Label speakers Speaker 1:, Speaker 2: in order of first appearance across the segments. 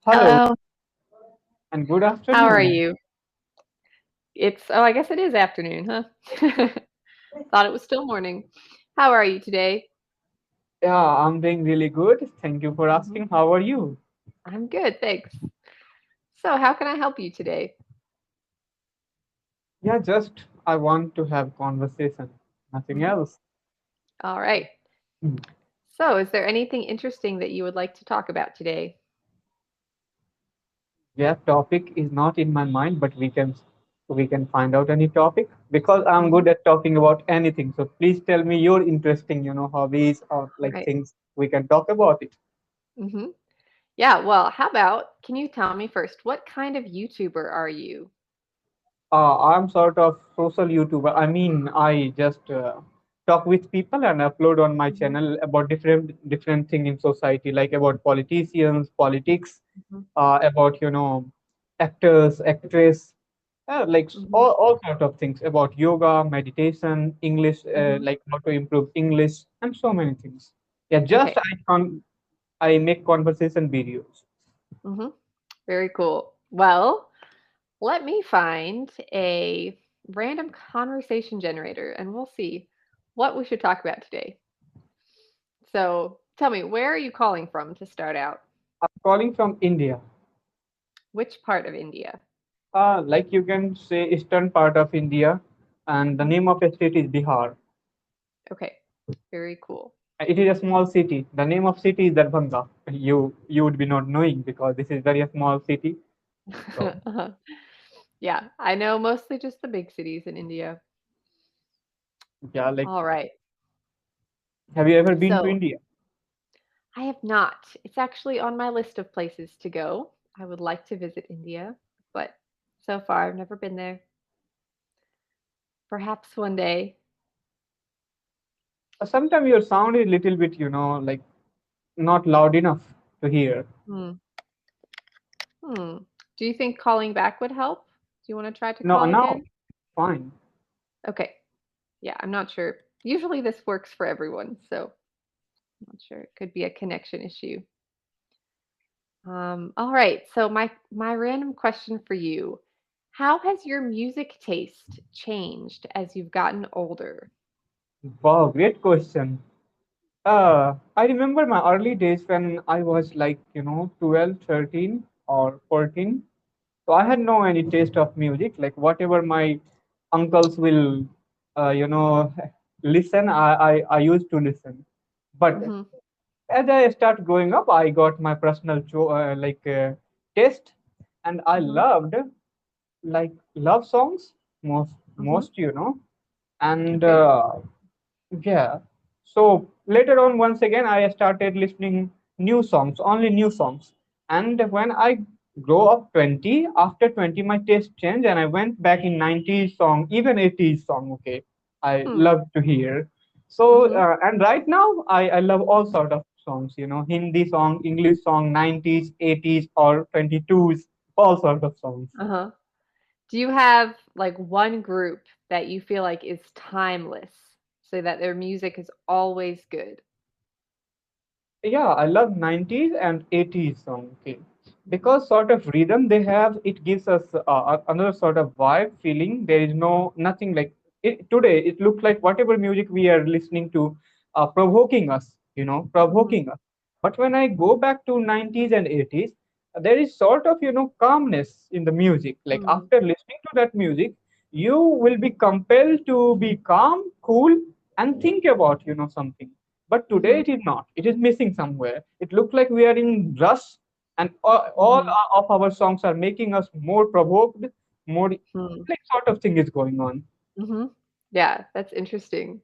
Speaker 1: Hello
Speaker 2: Hello.
Speaker 1: and good
Speaker 2: How are
Speaker 1: afternoon.
Speaker 2: you? I guess it is afternoon, huh? Thought it was still morning. How are you today?
Speaker 1: Yeah, I'm doing really good. Thank you for
Speaker 2: Mhm.
Speaker 1: asking. How are you?
Speaker 2: I'm good, thanks. So, how can I help you today?
Speaker 1: Yeah, just I want to have conversation. Nothing
Speaker 2: Mhm.
Speaker 1: else.
Speaker 2: All right.
Speaker 1: Hmm.
Speaker 2: So, is there anything interesting that you would like to talk about today?
Speaker 1: Yeah, topic is not in my mind, but we can find out any topic because I'm
Speaker 2: Hmm.
Speaker 1: good at talking about anything. So please tell me your interesting, hobbies or
Speaker 2: All
Speaker 1: like
Speaker 2: right.
Speaker 1: things we can talk about it.
Speaker 2: Hmm. Yeah, well, how about can you tell me first, what kind of YouTuber are you?
Speaker 1: I'm sort of social YouTuber. I mean, I just talk with people and upload on my
Speaker 2: Hmm.
Speaker 1: channel about different thing in society, like about politicians, politics,
Speaker 2: Hmm.
Speaker 1: about actors, actress, like
Speaker 2: Hmm.
Speaker 1: all sort of things about yoga, meditation, English,
Speaker 2: Hmm.
Speaker 1: like how to improve English, and so many things. Yeah, just
Speaker 2: Okay.
Speaker 1: I make conversation videos.
Speaker 2: Hmm. Very cool. Well, let me find a random conversation generator and we'll see what we should talk about today. So tell me, where are you calling from to start out?
Speaker 1: I'm calling from India.
Speaker 2: Which part of India?
Speaker 1: Like you can say eastern part of India, and the
Speaker 2: Hmm.
Speaker 1: name of the state is Bihar.
Speaker 2: Okay, very cool.
Speaker 1: It is a small city. The name of city is Darbhanga. You would be not knowing because this is very small city. So
Speaker 2: Uh-huh. Yeah, I know mostly just the big cities in India.
Speaker 1: yeah, like
Speaker 2: All right.
Speaker 1: have you ever been to
Speaker 2: So
Speaker 1: India?
Speaker 2: I have not. It's actually on my list of places to go. I would like to visit India, but so far I've never been there. Perhaps one day.
Speaker 1: Sometimes your sound is little bit, like not loud enough to hear.
Speaker 2: Hmm. Hmm. Do you think calling back would help? Do you want to try to
Speaker 1: No,
Speaker 2: call
Speaker 1: now
Speaker 2: again?
Speaker 1: fine.
Speaker 2: Okay. Yeah, I'm not sure. Usually this works for everyone, so I'm not sure. It could be a connection issue. All right. So my random question for you. How has your music taste changed as you've gotten older?
Speaker 1: Wow, great question. I remember my early days when I was like, 12, 13 or 14. So I had no any taste of music. Like whatever my uncles will, listen, I used to listen. But
Speaker 2: Hmm.
Speaker 1: as I start growing up, I got my personal taste, and I
Speaker 2: Hmm.
Speaker 1: loved like love songs most
Speaker 2: Hmm.
Speaker 1: most, and
Speaker 2: Okay.
Speaker 1: yeah. So later on, once again, I started listening new songs, only new songs. And when I grow up 20, after 20, my taste changed and I went back in 90s song, even 80s song. Okay. I
Speaker 2: Hmm.
Speaker 1: love to hear. So,
Speaker 2: Hmm.
Speaker 1: and right now, I love all sort of songs, Hindi song, English song, 90s, 80s, or 22s, all sort of songs.
Speaker 2: Uh-huh. Do you have like one group that you feel like is timeless so that their music is always good?
Speaker 1: Yeah, I love 90s and 80s song, okay.
Speaker 2: Mhm.
Speaker 1: Because sort of rhythm they have, it gives us another sort of vibe feeling. There is no nothing like it today. It looks like whatever music we are listening to, provoking us,
Speaker 2: Mhm.
Speaker 1: provoking us. But when I go back to 90s and 80s, there is sort of calmness in the music. Like
Speaker 2: Mm.
Speaker 1: after listening to that music, you will be compelled to be calm, cool, and think about something, but today
Speaker 2: Mhm.
Speaker 1: it is not. It is missing somewhere. It looks like we are in rush, and all
Speaker 2: Mhm.
Speaker 1: of our songs are making us more provoked, more
Speaker 2: Hmm.
Speaker 1: like sort of thing is going on.
Speaker 2: Mhm. Yeah, that's interesting.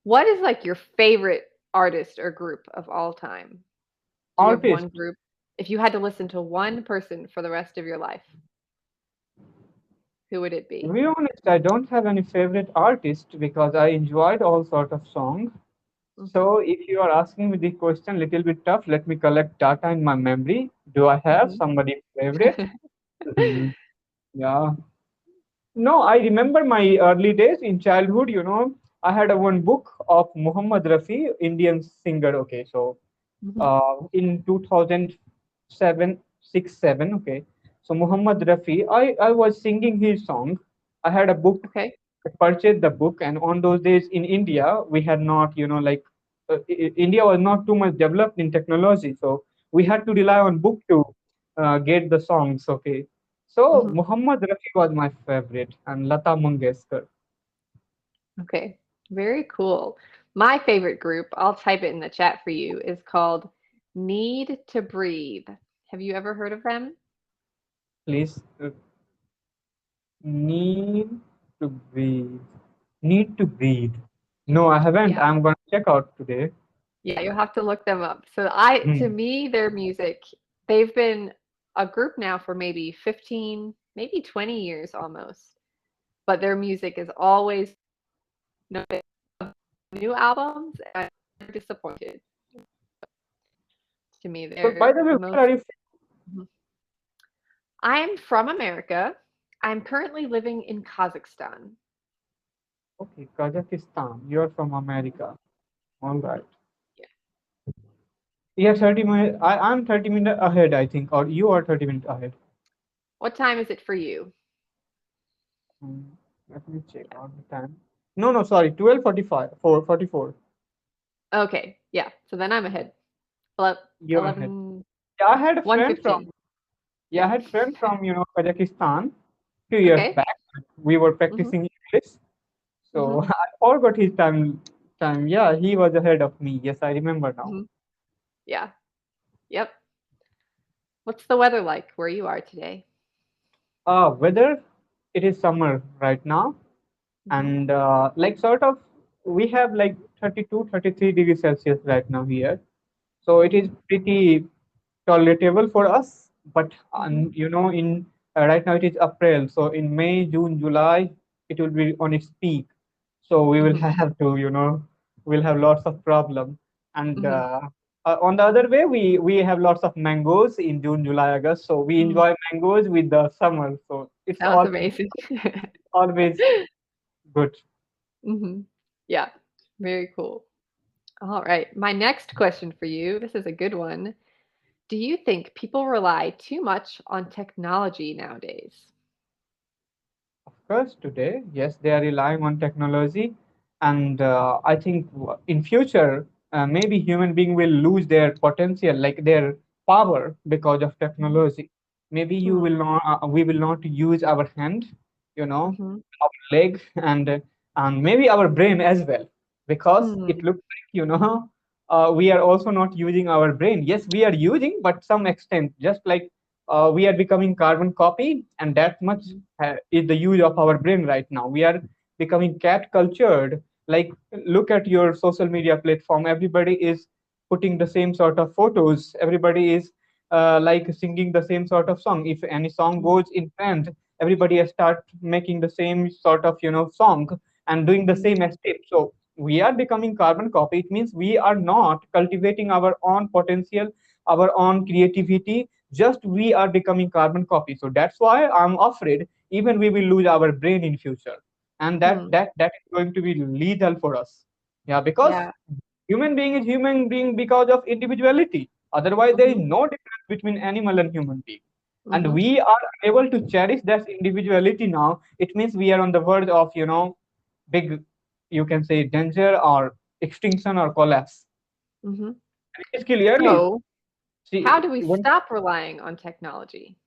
Speaker 2: What is like your favorite artist or group of all time? Do you have one
Speaker 1: Artist.
Speaker 2: group? If you had to listen to one person for the rest of your life, who would it
Speaker 1: To
Speaker 2: be?
Speaker 1: be honest, I don't have any favorite artist because I enjoyed all sort of songs.
Speaker 2: Mhm.
Speaker 1: So if you are asking me the question little bit tough, let me collect data in my memory. Do I have
Speaker 2: Mhm.
Speaker 1: somebody favorite? Mhm. Yeah. No, I remember my early days in childhood. I had a one book of Muhammad Rafi, Indian singer. Okay, so
Speaker 2: Mhm.
Speaker 1: in 2007, 6, 7. Okay. So Muhammad Rafi, I was singing his song. I had a book,
Speaker 2: Okay.
Speaker 1: I purchased the book, and on those days in India, we had not, like, India was not too much developed in technology. So we had to rely on book to get the songs. Okay. So
Speaker 2: Hmm.
Speaker 1: Muhammad Rafi was my favorite, and Lata Mangeshkar.
Speaker 2: Okay. Very cool. My favorite group, I'll type it in the chat for you, is called Need to Breathe. Have you ever heard of them?
Speaker 1: Please, need to breathe. Need to breathe. No, I haven't.
Speaker 2: Yeah.
Speaker 1: I'm going to check out today.
Speaker 2: Yeah, you'll have to look them up. So to
Speaker 1: Hmm.
Speaker 2: me, their music, they've been a group now for maybe 15, maybe 20 years almost. But their music is always no new albums, and I'm disappointed. To me,
Speaker 1: So, by
Speaker 2: they're
Speaker 1: the way,
Speaker 2: the
Speaker 1: where are
Speaker 2: most.
Speaker 1: you
Speaker 2: Mhm. I'm from America. I'm currently living in Kazakhstan.
Speaker 1: from? Okay, Kazakhstan. You're from
Speaker 2: Mhm.
Speaker 1: America. All right.
Speaker 2: Yeah.
Speaker 1: Yeah, 30 minutes. I'm 30 minutes ahead, I think, or you are 30 minutes ahead.
Speaker 2: What time is it for you?
Speaker 1: Hmm. Let me check
Speaker 2: Yeah.
Speaker 1: out the time. No, no, sorry, 12:45, 4:44.
Speaker 2: Okay. Yeah. So then I'm ahead.
Speaker 1: You're ahead.
Speaker 2: 11,
Speaker 1: Yeah, I had a friend from,
Speaker 2: 1:15.
Speaker 1: yeah, I
Speaker 2: Yeah.
Speaker 1: had friend from, Kazakhstan 2 years
Speaker 2: Okay.
Speaker 1: back. We were
Speaker 2: Mhm.
Speaker 1: practicing English. So
Speaker 2: Mhm.
Speaker 1: I forgot his time. Yeah, he was ahead of me. Yes, I remember now.
Speaker 2: Mhm. Yeah. Yep. What's the weather like where you are today?
Speaker 1: Weather, it is summer right now,
Speaker 2: Mhm.
Speaker 1: and like sort of we have like 32, 33 degrees Celsius right now here. So it is
Speaker 2: Mhm.
Speaker 1: pretty tolerable for us. But
Speaker 2: Mhm.
Speaker 1: in right now it is April, so in May, June, July, it will be on its peak. So we will
Speaker 2: Mhm.
Speaker 1: have to, we'll have lots of problem. And
Speaker 2: Mhm.
Speaker 1: on the other way, we have lots of mangoes in June, July, August. So we
Speaker 2: Mm.
Speaker 1: enjoy mangoes with the summer. So it's
Speaker 2: Sounds
Speaker 1: always
Speaker 2: amazing.
Speaker 1: always good.
Speaker 2: Mhm. Yeah. Very cool. All right. My next question for you, this is a good one. Do you think people rely too much on technology nowadays?
Speaker 1: Of course, today, yes, they are relying on technology, and I think in future, maybe human being will lose their potential, like their power, because of
Speaker 2: Mhm.
Speaker 1: technology. Maybe
Speaker 2: Hmm.
Speaker 1: we will not use our hand,
Speaker 2: Mhm.
Speaker 1: our leg, and maybe our brain as well, because
Speaker 2: Hmm.
Speaker 1: it looks like we are also not using our brain. Yes, we are using, but some extent, just like we are becoming carbon copy, and that much
Speaker 2: Mhm.
Speaker 1: is the use of our brain right now. We are becoming cat cultured. Like, look at your social media platform. Everybody is putting the same sort of photos. Everybody is like singing the same sort of song. If any song
Speaker 2: Mhm.
Speaker 1: goes in trend, everybody has start making the same sort of song and doing the
Speaker 2: Mhm.
Speaker 1: same step. So we are becoming carbon copy. It means we are not cultivating our own potential, our own creativity. Just we are becoming carbon copy. So that's why I'm afraid even we will lose our brain in future, and that
Speaker 2: Hmm.
Speaker 1: that that is going to be lethal for us. Yeah, because
Speaker 2: Yeah.
Speaker 1: human being is human being because of individuality. Otherwise, there is
Speaker 2: Mhm.
Speaker 1: no difference between animal and human being. And
Speaker 2: Mhm.
Speaker 1: we are able to cherish that individuality now. It means we are on the verge of, big, you can say, danger or extinction or collapse.
Speaker 2: Mhm.
Speaker 1: And it is clearly,
Speaker 2: So, how
Speaker 1: see,
Speaker 2: do we
Speaker 1: when
Speaker 2: stop relying on technology?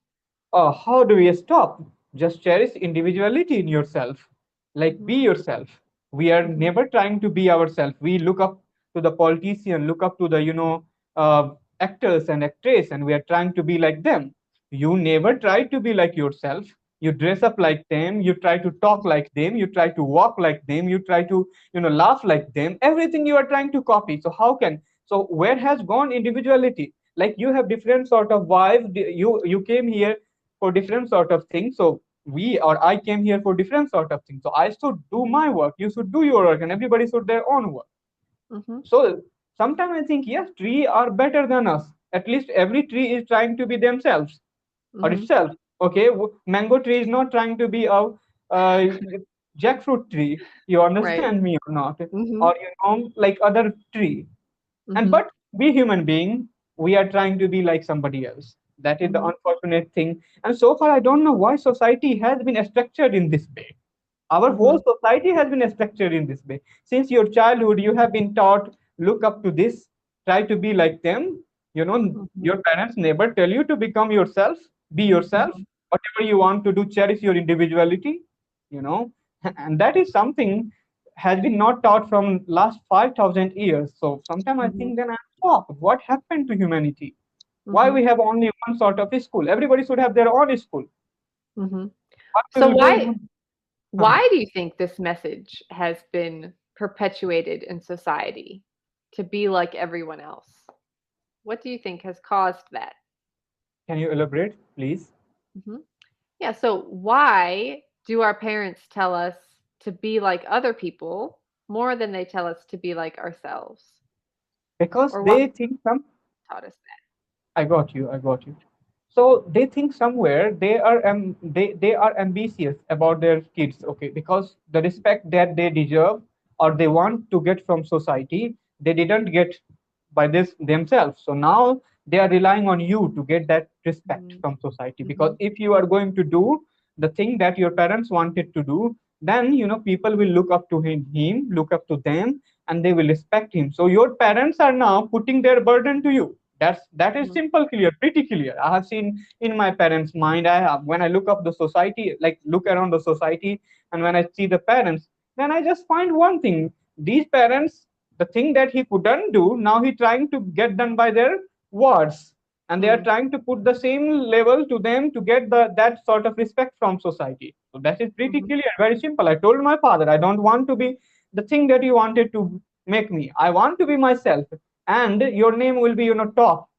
Speaker 1: how do we stop? Just cherish individuality in yourself. Like, be
Speaker 2: Mhm.
Speaker 1: yourself. We are
Speaker 2: Mhm.
Speaker 1: never trying to be ourselves. We look up to the politician, look up to the, actors and actress, and we are trying to be like them. You never try to be like yourself. You dress up like them. You try to talk like them. You try to walk like them. You try to, laugh like them. Everything you are trying to copy. So how can? So where has gone individuality? Like, you have different sort of vibe. You came here for different sort of things. So we or I came here for different sort of things. So I should do
Speaker 2: Mhm.
Speaker 1: my work. You should do your work, and everybody should their own work.
Speaker 2: Mhm.
Speaker 1: So sometimes I think, yes, tree are better than us. At least every tree is trying to be themselves or
Speaker 2: Mhm.
Speaker 1: itself. Okay, mango tree is not trying to be a jackfruit tree. You
Speaker 2: Right.
Speaker 1: understand me or not?
Speaker 2: Mhm.
Speaker 1: Or like other tree. And
Speaker 2: Mhm.
Speaker 1: but we human being, we are trying to be like somebody else. That is the
Speaker 2: Mhm.
Speaker 1: unfortunate thing. And so far, I don't know why society has been structured in this way. Our whole
Speaker 2: Mhm.
Speaker 1: society has been structured in this way. Since your childhood, you have been taught, look up to this, try to be like them.
Speaker 2: Mhm.
Speaker 1: Your parents never tell you to become yourself, be yourself,
Speaker 2: Mhm.
Speaker 1: whatever you want to do, cherish your individuality, you know. And that is something has been not taught from last 5,000 years. So sometimes I
Speaker 2: Mhm.
Speaker 1: think then I'm shocked. What happened to humanity? Why
Speaker 2: Mhm.
Speaker 1: we have only one sort of school? Everybody should have their own school.
Speaker 2: Mhm.
Speaker 1: Why we
Speaker 2: So
Speaker 1: will go
Speaker 2: why
Speaker 1: in? Uh-huh.
Speaker 2: why do you think this message has been perpetuated in society to be like everyone else? What do you think has caused that?
Speaker 1: Can you elaborate, please?
Speaker 2: Mhm. Yeah, so why do our parents tell us to be like other people more than they tell us to be like ourselves?
Speaker 1: Because
Speaker 2: Or why
Speaker 1: they think some.
Speaker 2: taught us that?
Speaker 1: I got you. I got you. So they think somewhere they are ambitious about their kids, okay, because the respect that they deserve or they want to get from society, they didn't get by this themselves. So now they are relying on you to get that respect
Speaker 2: Mhm.
Speaker 1: from society. Because
Speaker 2: Mhm.
Speaker 1: if you are going to do the thing that your parents wanted to do, then people will look up to him, look up to them, and they will respect him. So your parents are now putting their burden to you. That is
Speaker 2: Mhm.
Speaker 1: simple, clear, pretty clear. I have seen in my parents' mind. I have when I look up the society, like look around the society, and when I see the parents, then I just find one thing. These parents, the thing that he couldn't do, now he trying to get done by their words, and they are
Speaker 2: Mhm.
Speaker 1: trying to put the same level to them to get that sort of respect from society. So that is pretty
Speaker 2: Mhm.
Speaker 1: clear, very simple. I told my father, I don't want to be the thing that you wanted to make me. I want to be myself, and your name will be top.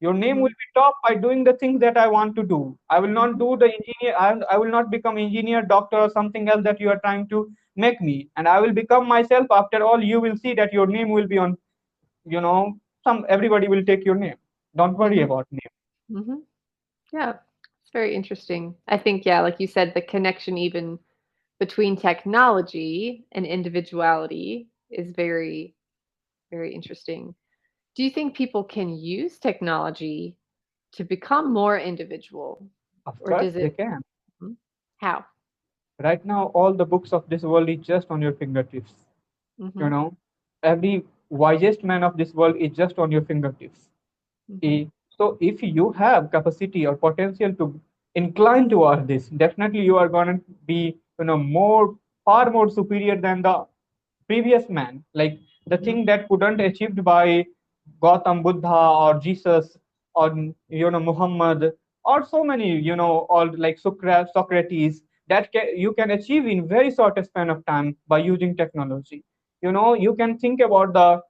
Speaker 1: Your name will
Speaker 2: Mhm.
Speaker 1: be top by doing the things that I want to do. I will not
Speaker 2: Mhm.
Speaker 1: do the engineer. I will not become engineer, doctor, or something else that you are trying to make me. And I will become myself. After all, you will see that your name will be on. Some everybody will take your name. Don't worry
Speaker 2: Mhm.
Speaker 1: about name.
Speaker 2: Mhm. Yeah, it's very interesting. I think, yeah, like you said, the connection even between technology and individuality is very, very interesting. Do you think people can use technology to become more individual,
Speaker 1: Of
Speaker 2: or
Speaker 1: course,
Speaker 2: does
Speaker 1: they
Speaker 2: it?
Speaker 1: can.
Speaker 2: Mhm. How?
Speaker 1: Right now, all the books of this world is just on your fingertips. You
Speaker 2: Mhm.
Speaker 1: know, every wisest man of this world is just on your fingertips.
Speaker 2: Mhm.
Speaker 1: So if you have capacity or potential to incline toward this, definitely you are going to be, far more superior than the previous man. Like the
Speaker 2: Mhm.
Speaker 1: thing that couldn't achieved by Gautam Buddha or Jesus or Muhammad or so many, all like Socrates that you can achieve in very short span of time by using technology. You can think about the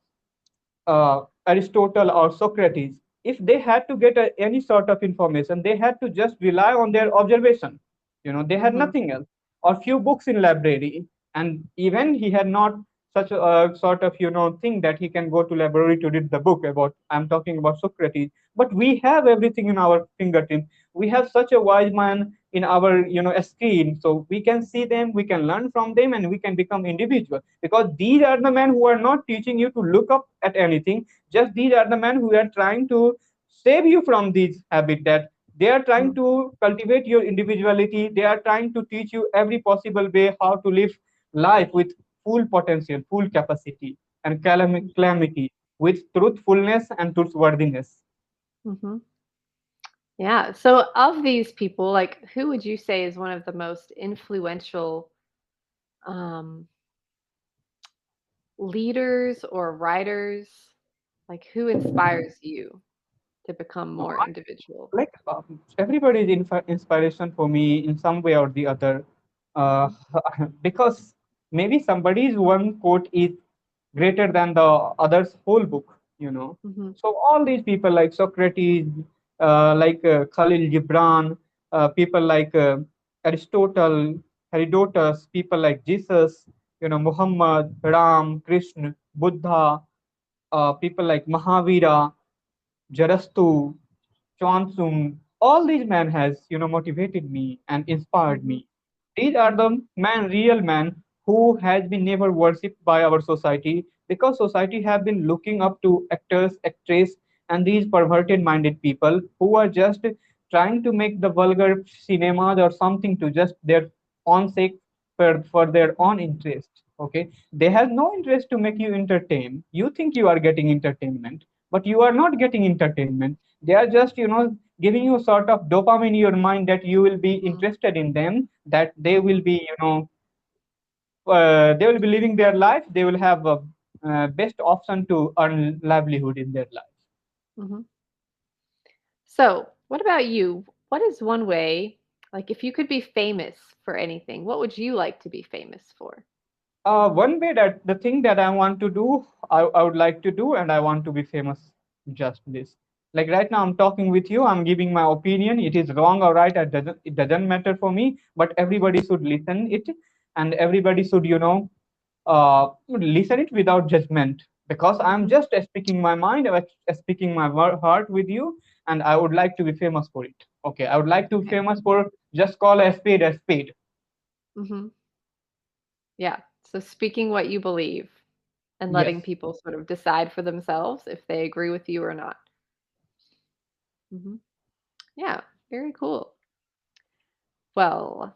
Speaker 1: Aristotle or Socrates, if they had to get any sort of information, they had to just rely on their observation. They had
Speaker 2: Mhm.
Speaker 1: nothing else, or few books in library, and even he had not such a sort of thing that he can go to library to read the book about. I'm talking about Socrates, but we have everything in our fingertips. We have such a wise man in our screen, so we can see them, we can learn from them, and we can become individual, because these are the men who are not teaching you to look up at anything. Just these are the men who are trying to save you from these habits, that they are trying
Speaker 2: Mhm.
Speaker 1: to cultivate your individuality. They are trying to teach you every possible way how to live life with full potential, full capacity, and calamity with truthfulness and truthworthiness.
Speaker 2: Mhm. Yeah. So, of these people, like, who would you say is one of the most influential um, leaders or writers? Like, who inspires you to become more individual?
Speaker 1: Like everybody is inspiration for me in some way or the other, uh,
Speaker 2: Mhm.
Speaker 1: because maybe somebody's one quote is greater than the other's whole book.
Speaker 2: Mhm.
Speaker 1: So all these people like Socrates, like Khalil Gibran, people like Aristotle, Herodotus, people like Jesus, Muhammad, Ram, Krishna, Buddha, people like Mahavira, Jarastu, Chansung, all these men has motivated me and inspired
Speaker 2: Mhm.
Speaker 1: me. These are
Speaker 2: Mhm.
Speaker 1: the real man who has been never worshipped by our society, because society have been looking up to actors, actress, and these perverted minded people who are just trying to make the vulgar cinemas or something to just their own sake, for their own interest. Okay, they have no interest to make you entertain. You think you are getting entertainment, but you are not getting entertainment. They are just, giving you sort of dopamine in your mind that you will be
Speaker 2: Mm,
Speaker 1: interested in them, that they will be, they will be living their life. They will have a best option to earn livelihood in their life.
Speaker 2: mhm. So, what about you? What is one way, like if you could be famous for anything, what would you like to be famous for?
Speaker 1: One way that the thing that I want to do, I would like to do, and I want to be famous. Just this. Like right now, I'm talking with you. I'm giving my opinion. It is wrong or right. It doesn't matter for me. But
Speaker 2: Mhm,
Speaker 1: everybody should listen it, and everybody should, listen it without judgment. Because I'm
Speaker 2: mhm.
Speaker 1: just speaking my mind, speaking my heart with you, and I would like to be famous for it. Okay, I would like to be
Speaker 2: Okay.
Speaker 1: famous for just call a spade a spade.
Speaker 2: Mhm. Yeah. So speaking what you believe and letting
Speaker 1: Yes.
Speaker 2: people sort of decide for themselves if they agree with you or not. Mhm. Yeah, very cool. Well,